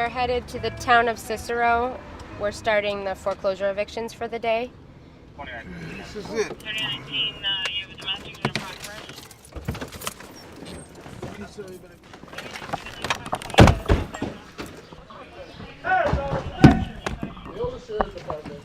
We're headed to the town of Cicero. We're starting the foreclosure evictions for the day. This is it. 3019, you have a domestic in progress. The old sheriff's department.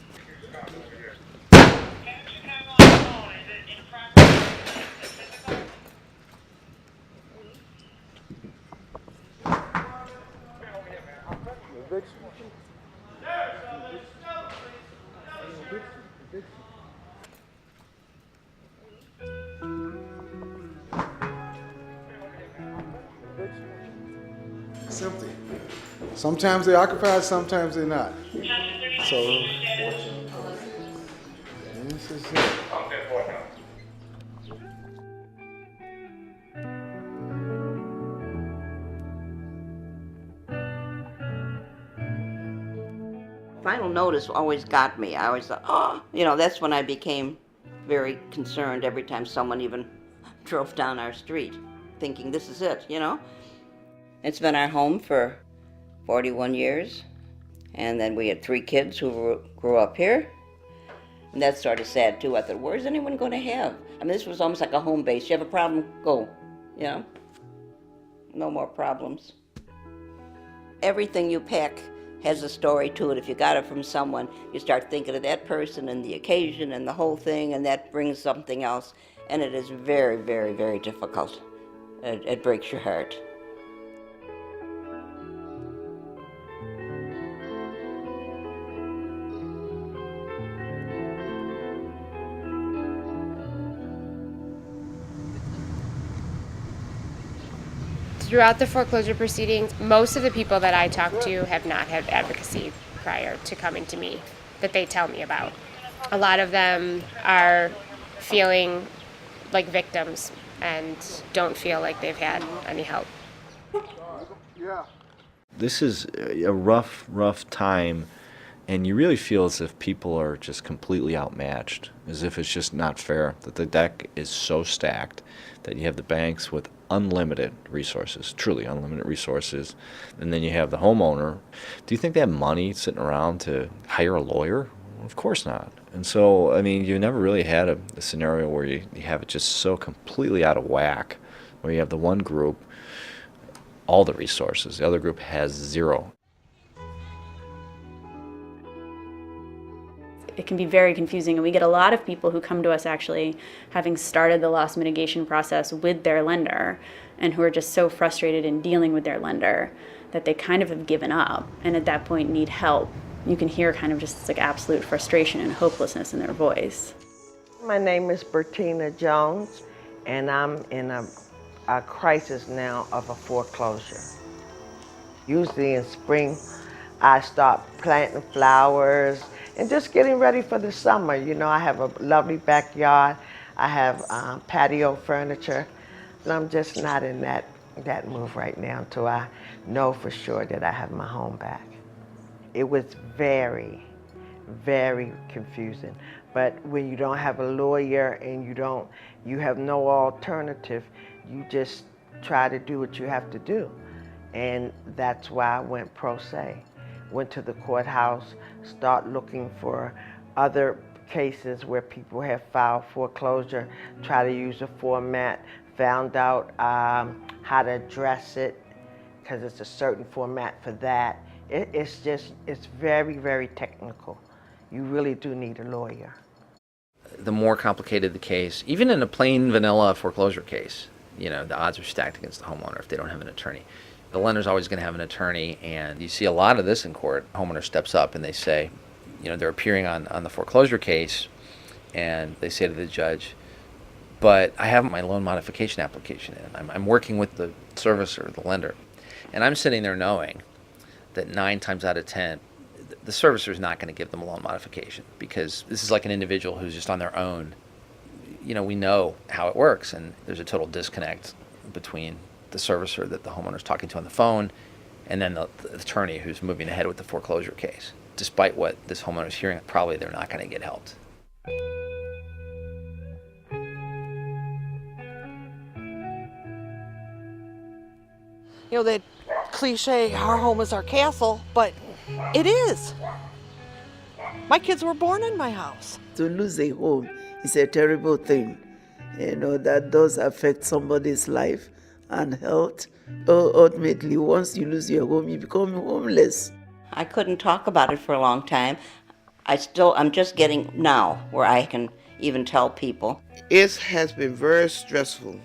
It's empty. Sometimes they're occupied, sometimes they're not. So, this is it. Final notice always got me. I always thought, oh, that's when I became very concerned every time someone even drove down our street, thinking this is it, It's been our home for 41 years, and then we had 3 kids who grew up here, and that's sort of sad too. I thought, where's anyone going to have? I mean, this was almost like a home base. You have a problem, go, No more problems. Everything you pack has a story to it. If you got it from someone, you start thinking of that person and the occasion and the whole thing, and that brings something else. And it is very, very, very difficult. It breaks your heart. Throughout the foreclosure proceedings, most of the people that I talk to have not had advocacy prior to coming to me that they tell me about. A lot of them are feeling like victims and don't feel like they've had any help. This is a rough time, and you really feel as if people are just completely outmatched, as if it's just not fair, that the deck is so stacked that you have the banks with unlimited resources, truly unlimited resources, and then you have the homeowner. Do you think they have money sitting around to hire a lawyer? Of course not. And so, I mean, you never really had a scenario where you have it just so completely out of whack, where you have the one group, all the resources, the other group has zero. It can be very confusing, and we get a lot of people who come to us actually having started the loss mitigation process with their lender and who are just so frustrated in dealing with their lender that they kind of have given up and at that point need help. You can hear kind of just this, like, absolute frustration and hopelessness in their voice. My name is Bertina Jones, and I'm in a crisis now of a foreclosure. Usually in spring, I start planting flowers and just getting ready for the summer. I have a lovely backyard. I have patio furniture, and I'm just not in that move right now until I know for sure that I have my home back. It was very, very confusing. But when you don't have a lawyer and you have no alternative, you just try to do what you have to do. And that's why I went pro se. Went to the courthouse, start looking for other cases where people have filed foreclosure, try to use a format, found out how to address it, because it's a certain format for that. It's very, very technical. You really do need a lawyer. The more complicated the case, even in a plain vanilla foreclosure case, the odds are stacked against the homeowner if they don't have an attorney. The lender's always going to have an attorney, and you see a lot of this in court. The homeowner steps up and they say, they're appearing on the foreclosure case, and they say to the judge, but I have my loan modification application in. I'm working with the servicer, the lender, and I'm sitting there knowing that 9 times out of 10, the servicer is not going to give them a loan modification, because this is like an individual who's just on their own. We know how it works, and there's a total disconnect between the servicer that the homeowner is talking to on the phone and then the attorney who's moving ahead with the foreclosure case. Despite what this homeowner is hearing, probably they're not going to get helped. They cliche, our home is our castle, but it is. My kids were born in my house. To lose a home is a terrible thing. You know, that does affect somebody's life and health. Ultimately, once you lose your home, you become homeless. I couldn't talk about it for a long time. I'm just getting now where I can even tell people. It has been very stressful.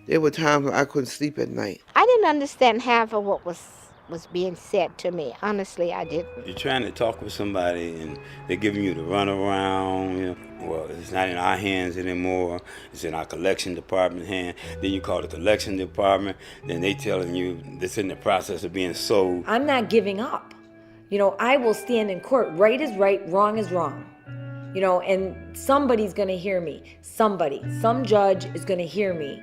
There were times when I couldn't sleep at night. I didn't understand half of what was being said to me. Honestly, I didn't. You're trying to talk with somebody and they're giving you the runaround. You know, well, it's not in our hands anymore. It's in our collection department hand. Then you call the collection department. Then they telling you it's in the process of being sold. I'm not giving up. You know, I will stand in court. Right is right, wrong is wrong. You know, and somebody's going to hear me. Somebody, some judge is going to hear me.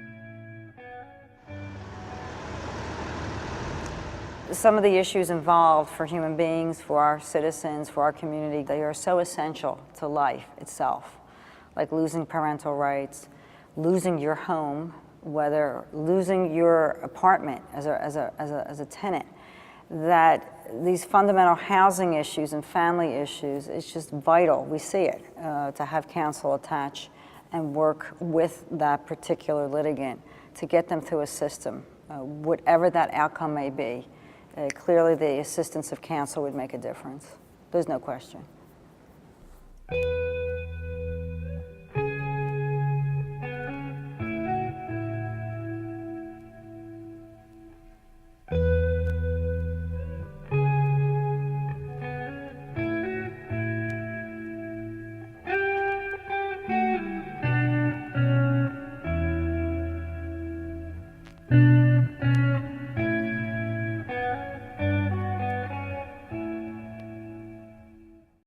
Some of the issues involved for human beings, for our citizens, for our community, they are so essential to life itself, like losing parental rights, losing your home, whether losing your apartment as a tenant, that these fundamental housing issues and family issues, it's just vital, we see it, to have counsel attach and work with that particular litigant to get them through a system, whatever that outcome may be. Clearly, the assistance of counsel would make a difference. There's no question.